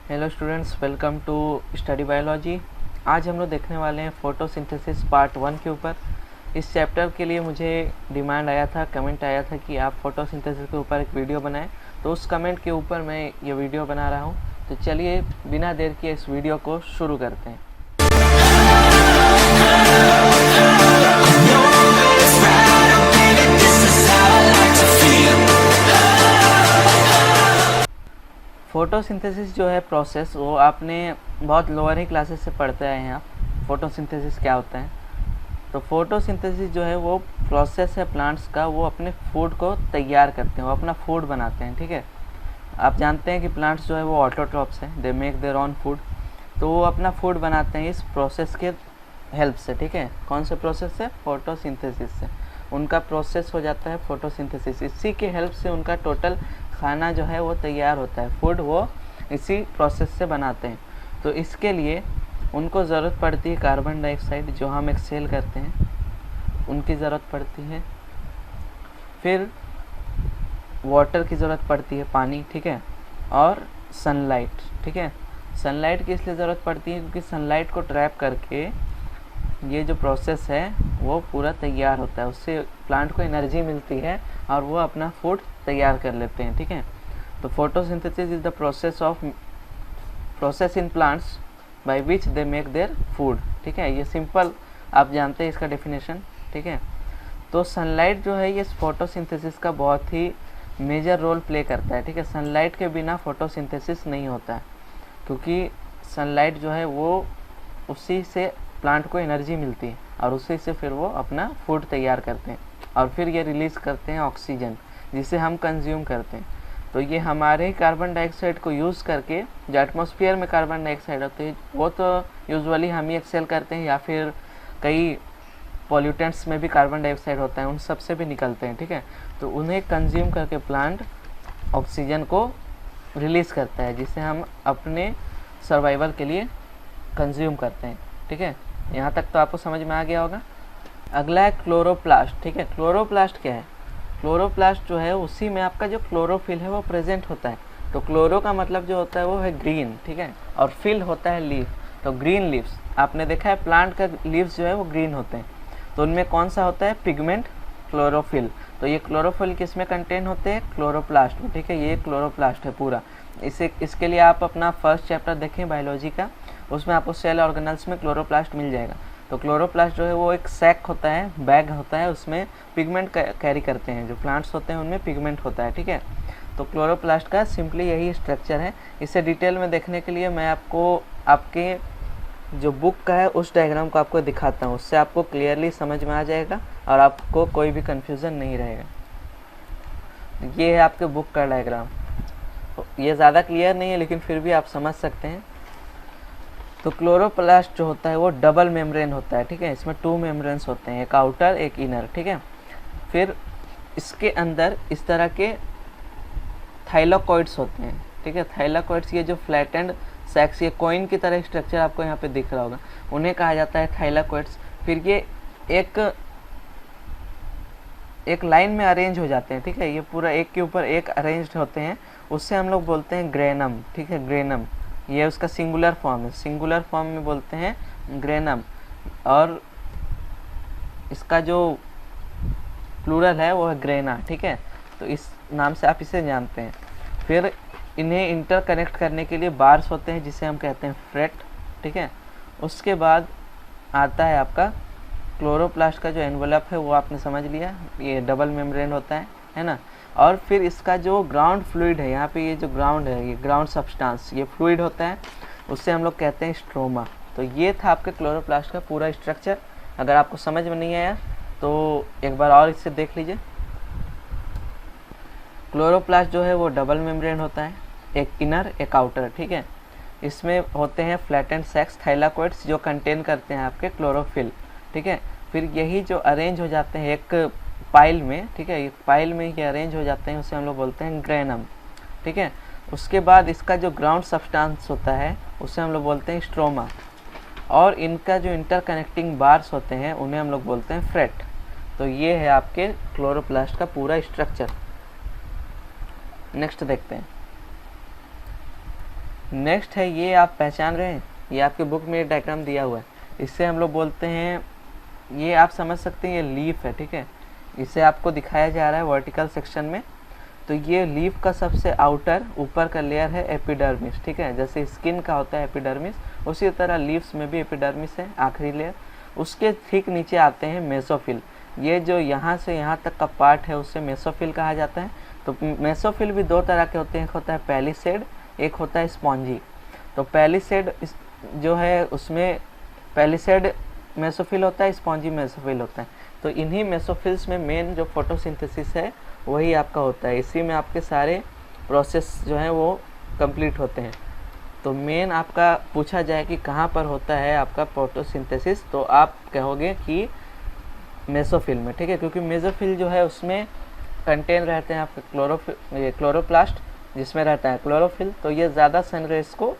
Hello students, welcome to study biology. आज हम लोग देखने वाले हैं फोटोसिंथेसिस पार्ट 1 के ऊपर। इस चैप्टर के लिए मुझे डिमांड आया था, कमेंट आया था कि आप फोटोसिंथेसिस के ऊपर एक वीडियो बनाएं, तो उस कमेंट के ऊपर मैं ये वीडियो बना रहा हूँ। तो चलिए बिना देर किए इस वीडियो को शुरू करते हैं। फोटोसिंथेसिस जो है प्रोसेस, वो आपने बहुत लोअर ही क्लासेस से पढ़ते आए हैं आप। फोटोसिंथेसिस क्या होता है? तो फोटोसिंथेसिस जो है वो प्रोसेस है प्लांट्स का, वो अपने फूड को तैयार करते हैं, वो अपना फूड बनाते हैं। ठीक है, आप जानते हैं कि प्लांट्स जो है वो ऑटोट्रॉप्स हैं, they make their own food. तो वो अपना फूड बनाते हैं इस प्रोसेस के हेल्प से। ठीक है, कौन से प्रोसेस से? फोटोसिंथेसिस से। उनका प्रोसेस हो जाता है फोटोसिंथेसिस, इसी के हेल्प से उनका टोटल खाना जो है वो तैयार होता है, फूड वो इसी प्रोसेस से बनाते हैं। तो इसके लिए उनको ज़रूरत पड़ती है कार्बन डाइऑक्साइड, जो हम एक्सहेल करते हैं, उनकी ज़रूरत पड़ती है। फिर वाटर की ज़रूरत पड़ती है, पानी। ठीक है, और सनलाइट। ठीक है, सनलाइट की इसलिए ज़रूरत पड़ती है क्योंकि सनलाइट को ट्रैप करके ये जो प्रोसेस है वो पूरा तैयार होता है, उससे प्लांट को एनर्जी मिलती है और वो अपना फूड तैयार कर लेते हैं। ठीक है, तो photosynthesis is the process in plants by which they make their food. ठीक है, ये सिंपल आप जानते हैं इसका डेफिनेशन। ठीक है, तो सनलाइट जो है ये फोटोसिंथेसिस का बहुत ही मेजर रोल प्ले करता है। ठीक है, सनलाइट के बिना फोटोसिंथेसिस नहीं होता है, क्योंकि सनलाइट जो है वो उसी से प्लांट को एनर्जी मिलती है और उसी से फिर वो अपना फूड तैयार करते हैं और फिर ये रिलीज़ करते हैं ऑक्सीजन, जिसे हम कंज्यूम करते हैं। तो ये हमारे कार्बन डाइऑक्साइड को यूज़ करके, जो एटमॉस्फेयर में कार्बन डाइऑक्साइड होते हैं वो तो यूजुअली हम ही एक्सेल करते हैं, या फिर कई पॉल्यूटेंट्स में भी कार्बन डाइऑक्साइड होता है, उन सब से भी निकलते हैं। ठीक है, तो उन्हें कंज्यूम करके प्लांट ऑक्सीजन को रिलीज़ करता है, जिसे हम अपने सर्वाइवल के लिए कंज्यूम करते हैं। ठीक है, यहाँ तक तो आपको समझ में आ गया होगा। अगला है क्लोरोप्लास्ट। ठीक है, क्लोरोप्लास्ट क्या है? क्लोरोप्लास्ट जो है उसी में आपका जो क्लोरोफिल है वो प्रेजेंट होता है। तो क्लोरो का मतलब जो होता है वो है ग्रीन। ठीक है, और फिल होता है लीफ। तो ग्रीन लीव्स आपने देखा है, प्लांट का लीव्स जो है वो ग्रीन होते हैं। तो उनमें कौन सा होता है? Pigment chlorophyll. तो ये क्लोरोफिल किस में कंटेन होते हैं? क्लोरोप्लास्ट में। ठीक है, ये क्लोरोप्लास्ट है पूरा। इसके लिए आप अपना फर्स्ट चैप्टर देखें बायोलॉजी का, उसमें आपको सेल ऑर्गेनल्स में क्लोरोप्लास्ट मिल जाएगा। तो क्लोरोप्लास्ट जो है वो एक सैक होता है, बैग होता है, उसमें पिगमेंट कैरी करते हैं। जो प्लांट्स होते हैं उनमें पिगमेंट होता है। ठीक है, तो क्लोरोप्लास्ट का सिंपली यही स्ट्रक्चर है। इसे डिटेल में देखने के लिए मैं आपको आपके जो बुक का है उस डायग्राम को आपको दिखाता हूँ, उससे आपको क्लियरली समझ में आ जाएगा और आपको कोई भी कन्फ्यूज़न नहीं रहेगा। ये है आपके बुक का डायग्राम। ये ज़्यादा क्लियर नहीं है लेकिन फिर भी आप समझ सकते हैं। तो क्लोरोप्लास्ट जो होता है वो डबल मेम्ब्रेन होता है। ठीक है, इसमें 2 मेम्ब्रेन्स होते हैं, एक आउटर एक इनर। ठीक है, फिर इसके अंदर इस तरह के थाइलाकॉइड्स होते हैं। ठीक है, थाइलाकॉइड्स ये जो फ्लैटेंड सैक्स, ये कॉइन की तरह स्ट्रक्चर आपको यहाँ पे दिख रहा होगा, उन्हें कहा जाता है थाइलाकॉइड्स। फिर ये एक लाइन में अरेंज हो जाते हैं। ठीक है, ये पूरा एक के ऊपर एक अरेंज्ड होते हैं, उससे हम लोग बोलते हैं ग्रेनम। ठीक है, ग्रेनम ये उसका सिंगुलर फॉर्म है, सिंगुलर फॉर्म में बोलते हैं ग्रेनम, और इसका जो प्लूरल है वो है ग्रेना। ठीक है, तो इस नाम से आप इसे जानते हैं। फिर इन्हें इंटरकनेक्ट करने के लिए बार्स होते हैं, जिसे हम कहते हैं फ्रेट। ठीक है, उसके बाद आता है आपका क्लोरोप्लास्ट का जो एनवलप है, वो आपने समझ लिया, ये डबल मेम्ब्रेन होता है ना। और फिर इसका जो ग्राउंड फ्लूइड है, यहाँ पे ये जो ग्राउंड है, ये ग्राउंड सब्सटेंस, ये फ्लूइड होता है, उससे हम लोग कहते हैं स्ट्रोमा। तो ये था आपके क्लोरोप्लास्ट का पूरा स्ट्रक्चर। अगर आपको समझ में नहीं आया तो एक बार और इससे देख लीजिए। क्लोरोप्लास्ट जो है वो डबल मेम्ब्रेन होता है, एक इनर एक आउटर। ठीक है, इसमें होते हैं फ्लैटेंड सैक्स थाइलाकॉइड्स, जो कंटेन करते हैं आपके क्लोरोफिल। ठीक है, फिर यही जो अरेंज हो जाते हैं एक पाइल में। ठीक है, एक पाइल में ये अरेंज हो जाते हैं, उसे हम लोग बोलते हैं ग्रेनम। ठीक है, उसके बाद इसका जो ग्राउंड सब्सटेंस होता है उसे हम लोग बोलते हैं स्ट्रोमा, और इनका जो इंटरकनेक्टिंग बार्स होते हैं उन्हें हम लोग बोलते हैं फ्रेट। तो ये है आपके क्लोरोप्लास्ट का पूरा स्ट्रक्चर। नेक्स्ट देखते हैं। नेक्स्ट है, ये आप पहचान रहे हैं, ये आपके बुक में डायग्राम दिया हुआ है, इससे हम लोग बोलते हैं, ये आप समझ सकते हैं ये लीफ है, ठीक है, इसे आपको दिखाया जा रहा है वर्टिकल सेक्शन में। तो ये लीफ का सबसे आउटर ऊपर का लेयर है एपिडर्मिस, ठीक है, जैसे स्किन का होता है एपिडर्मिस, उसी तरह लीव्स में भी एपिडर्मिस है आखिरी लेयर। उसके ठीक नीचे आते हैं मेसोफिल, ये जो यहाँ से यहाँ तक का पार्ट है उसे मेसोफिल कहा जाता है। तो मेसोफिल भी दो तरह के होते हैं, एक होता है पैलिसेड, एक होता है स्पॉन्जी। तो पैलिसेड जो है उसमें पैलिसेड मेसोफिल होता है, स्पॉन्जी मेसोफिल होता है। तो इन्हीं मेसोफिल्स में मेन जो फोटोसिंथेसिस है वही आपका होता है, इसी में आपके सारे प्रोसेस जो हैं वो कंप्लीट होते हैं। तो मेन आपका पूछा जाए कि कहाँ पर होता है आपका फोटोसिंथेसिस, तो आप कहोगे कि मेसोफिल में, ठीक है, क्योंकि मेसोफिल जो है उसमें कंटेन रहते हैं आपके क्लोरोप्लास्ट, जिसमें रहता है क्लोरोफिल। तो ये ज़्यादा सनरेज को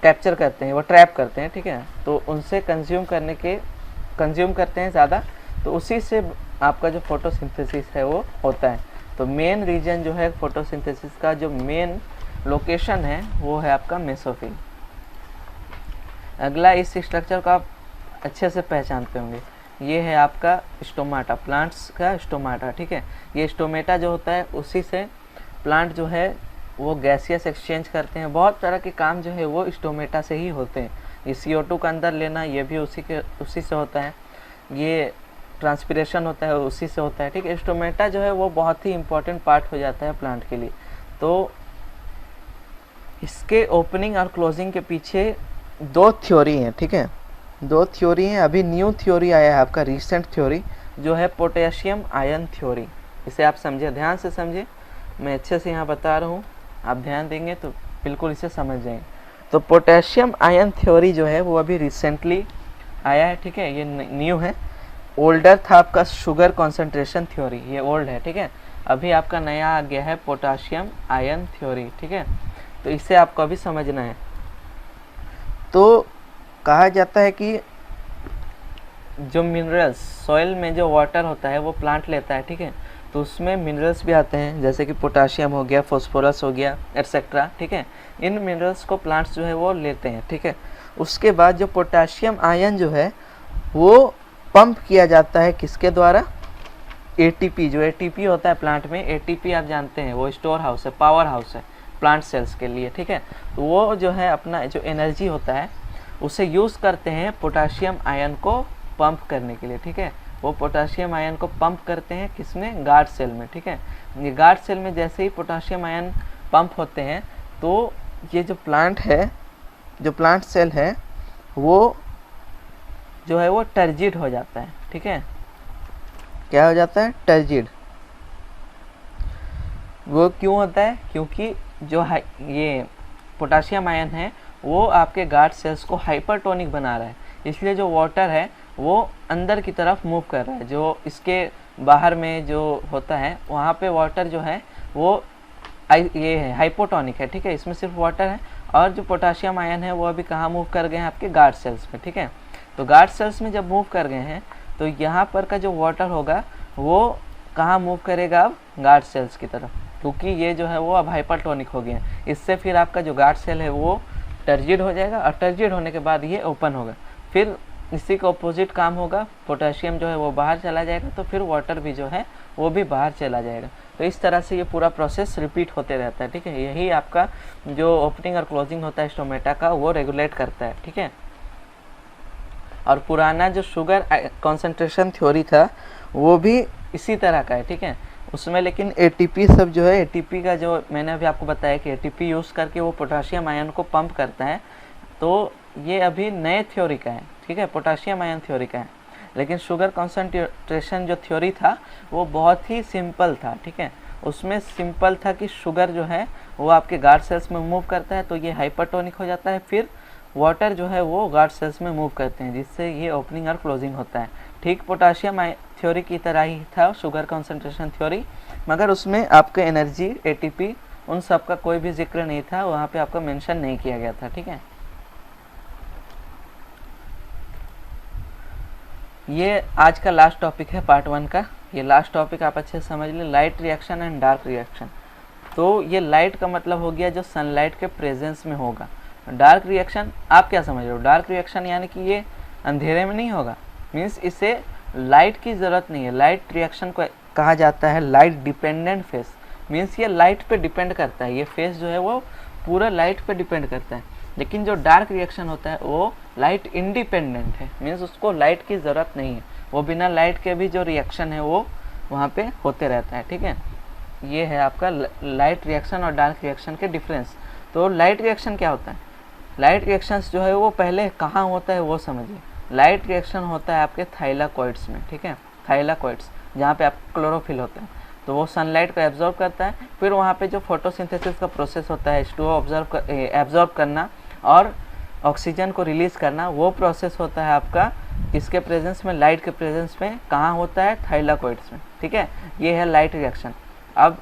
कैप्चर करते हैं, वो ट्रैप करते हैं, ठीक है, तो उनसे कंज्यूम करते हैं ज़्यादा, तो उसी से आपका जो फोटोसिंथेसिस है वो होता है। तो मेन रीजन जो है फोटोसिंथेसिस का, जो मेन लोकेशन है वो है आपका मेसोफिल। अगला, इस स्ट्रक्चर को आप अच्छे से पहचानते होंगे, ये है आपका स्टोमाटा, प्लांट्स का स्टोमाटा, ठीक है। ये स्टोमेटा जो होता है उसी से प्लांट जो है वो गैसियस एक्सचेंज करते हैं, बहुत तरह के काम जो है वो स्टोमेटा से ही होते हैं। ये CO2 का अंदर लेना, ये भी उसी से होता है, ये ट्रांसपिरेशन होता है उसी से होता है, ठीक है। स्टोमेटा जो है वो बहुत ही इंपॉर्टेंट पार्ट हो जाता है प्लांट के लिए। तो इसके ओपनिंग और क्लोजिंग के पीछे दो थ्योरी हैं, ठीक है, दो थ्योरी हैं। अभी न्यू थ्योरी आया है आपका, रिसेंट थ्योरी, जो है पोटेशियम आयन थ्योरी। इसे आप समझे, ध्यान से समझे, मैं अच्छे से यहाँ बता रहा हूँ, आप ध्यान देंगे तो बिल्कुल इसे समझ जाएंगे। तो पोटेशियम आयन थ्योरी जो है वो अभी रिसेंटली आया है, ठीक है, ये न्यू है। ओल्डर था आपका शुगर कॉन्सेंट्रेशन थ्योरी, ये ओल्ड है, ठीक है। अभी आपका नया आ गया है पोटेशियम आयन थ्योरी, ठीक है। तो इसे आपको अभी समझना है। तो कहा जाता है कि जो मिनरल्स सॉइल में जो वाटर होता है वो प्लांट लेता है, ठीक है, तो उसमें मिनरल्स भी आते हैं, जैसे कि पोटाशियम हो गया, फास्फोरस हो गया, एटसेट्रा, ठीक है। इन मिनरल्स को प्लांट्स जो है वो लेते हैं, ठीक है। उसके बाद जो पोटाशियम आयन जो है वो पंप किया जाता है किसके द्वारा, ATP, जो ATP होता है प्लांट में, ATP आप जानते हैं वो स्टोर हाउस है, पावर हाउस है प्लांट सेल्स के लिए, ठीक है। तो वो जो है अपना जो एनर्जी होता है उसे यूज़ करते हैं पोटाशियम आयन को पंप करने के लिए, ठीक है। वो पोटाशियम आयन को पंप करते हैं किसमें, गार्ड सेल में, ठीक है। ये गार्ड सेल में जैसे ही पोटाशियम आयन पंप होते हैं तो ये जो प्लांट है, जो प्लांट सेल है वो जो है वो टर्जिड हो जाता है, ठीक है। क्या हो जाता है, टर्जिड। वो क्यों होता है, क्योंकि जो ये पोटाशियम आयन है वो आपके गार्ड सेल्स को हाइपरटोनिक बना रहा है, इसलिए जो वाटर है वो अंदर की तरफ मूव कर रहा है। जो इसके बाहर में जो होता है वहाँ पे वाटर जो है वो ये है हाइपोटोनिक है, ठीक है, इसमें सिर्फ वाटर है। और जो पोटाशियम आयन है वो अभी कहाँ मूव कर गए हैं, आपके गार्ड सेल्स में, ठीक है। तो गार्ड सेल्स में जब मूव कर गए हैं तो यहाँ पर का जो वाटर होगा वो कहाँ मूव करेगा, अब गार्ड सेल्स की तरफ, क्योंकि ये जो है वो अब हाइपरटोनिक हो गया है। इससे फिर आपका जो गार्ड सेल है वो टर्जिड हो जाएगा, और टर्जिड होने के बाद ये ओपन होगा, फिर इसी का ऑपोजिट काम होगा, पोटेशियम जो है वो बाहर चला जाएगा, तो फिर वाटर भी जो है वो भी बाहर चला जाएगा। तो इस तरह से ये पूरा प्रोसेस रिपीट होते रहता है, ठीक है। यही आपका जो ओपनिंग और क्लोजिंग होता है स्टोमेटा का वो रेगुलेट करता है, ठीक है। और पुराना जो शुगर कॉन्सेंट्रेशन थ्योरी था वो भी इसी तरह का है, ठीक है। उसमें लेकिन ATP सब जो है, ATP का जो मैंने अभी आपको बताया कि ATP यूज़ करके वो पोटाशियम आयन को पंप करता है, तो ये अभी नए थ्योरी का है, ठीक है, पोटाशियम आयन थ्योरी का है। लेकिन शुगर कॉन्सेंट्रेशन जो थ्योरी था वो बहुत ही सिंपल था, ठीक है। उसमें सिंपल था कि शुगर जो है वो आपके गार्ड सेल्स में मूव करता है तो ये हाइपरटोनिक हो जाता है, फिर वाटर जो है वो गार्ड सेल्स में मूव करते हैं, जिससे ये ओपनिंग और क्लोजिंग होता है। ठीक पोटाशियम थ्योरी की तरह ही था शुगर कॉन्सेंट्रेशन थ्योरी, मगर उसमें आपका एनर्जी ATP उन सब का कोई भी जिक्र नहीं था, वहाँ पे आपका मेंशन नहीं किया गया था, ठीक है। ये आज का लास्ट टॉपिक है पार्ट 1 का। ये लास्ट टॉपिक आप अच्छे से समझ लें, light reaction and dark reaction. तो ये लाइट का मतलब हो गया जो सनलाइट के प्रेजेंस में होगा। डार्क रिएक्शन आप क्या समझ रहे हो? डार्क रिएक्शन यानी कि ये अंधेरे में नहीं होगा, मीन्स इसे लाइट की ज़रूरत नहीं है। लाइट रिएक्शन को कहा जाता है लाइट डिपेंडेंट फेस, मीन्स ये लाइट पे डिपेंड करता है, ये फेस जो है वो पूरा लाइट पे डिपेंड करता है। लेकिन जो डार्क रिएक्शन होता है वो लाइट इंडिपेंडेंट है, मीन्स उसको लाइट की ज़रूरत नहीं है, वो बिना लाइट के भी जो रिएक्शन है वो वहाँ पे होते रहता है। ठीक है, ये है आपका लाइट रिएक्शन और डार्क रिएक्शन के डिफरेंस। तो लाइट रिएक्शन क्या होता है? लाइट रिएक्शंस जो है वो पहले कहाँ होता है वो समझिए। लाइट रिएक्शन होता है आपके थाइलाकॉइड्स में। ठीक है, थाइलाकॉइड्स जहाँ पे आप क्लोरोफिल होता है, तो वो सनलाइट को एब्जॉर्ब करता है, फिर वहाँ पे जो फोटोसिंथेसिस का प्रोसेस होता है H2O एब्जॉर्ब करना और ऑक्सीजन को रिलीज़ करना, वो प्रोसेस होता है आपका किसके प्रेजेंस में? लाइट के प्रेजेंस में। कहाँ होता है? थाइलाकॉइड्स में। ठीक है, ये है लाइट रिएक्शन। अब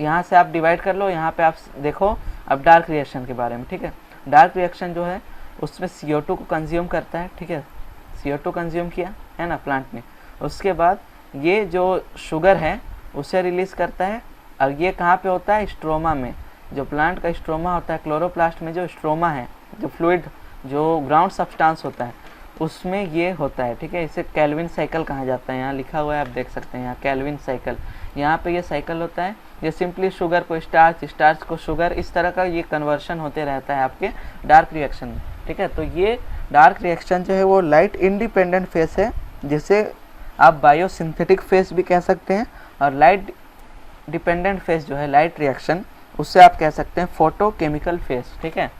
यहाँ से आप डिवाइड कर लो, यहाँ पे आप देखो अब डार्क रिएक्शन के बारे में। ठीक है, डार्क रिएक्शन जो है उसमें CO2 को कंज्यूम करता है। ठीक है, CO2 कंज्यूम किया है ना प्लांट ने, उसके बाद ये जो शुगर है उसे रिलीज़ करता है, और ये कहाँ पे होता है? स्ट्रोमा में। जो प्लांट का स्ट्रोमा होता है, क्लोरोप्लास्ट में जो स्ट्रोमा है, जो फ्लूइड जो ग्राउंड सब्सटेंस होता है उसमें ये होता है। ठीक है, इसे कैल्विन साइकिल कहा जाता है, यहाँ लिखा हुआ है आप देख सकते हैं, यहाँ कैल्विन साइकिल, यहाँ पे ये साइकिल होता है। ये सिंपली शुगर को स्टार्च, स्टार्च को शुगर, इस तरह का ये कन्वर्शन होते रहता है आपके डार्क रिएक्शन में। ठीक है, तो ये डार्क रिएक्शन जो है वो लाइट इंडिपेंडेंट फेस है, जिसे आप बायोसिंथेटिक फेस भी कह सकते हैं, और लाइट डिपेंडेंट फेस जो है लाइट रिएक्शन, उससे आप कह सकते हैं फोटोकेमिकल फेस। ठीक है,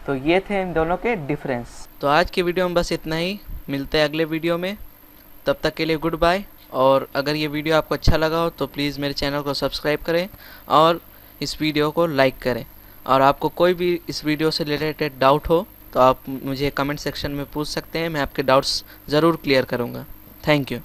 तो ये थे इन दोनों के डिफरेंस। तो आज की वीडियो में बस इतना ही, मिलते हैं अगले वीडियो में, तब तक के लिए गुड बाय। और अगर ये वीडियो आपको अच्छा लगा हो तो प्लीज़ मेरे चैनल को सब्सक्राइब करें और इस वीडियो को लाइक करें। और आपको कोई भी इस वीडियो से रिलेटेड डाउट हो तो आप मुझे कमेंट सेक्शन में पूछ सकते हैं, मैं आपके डाउट्स ज़रूर क्लियर करूँगा। Thank you.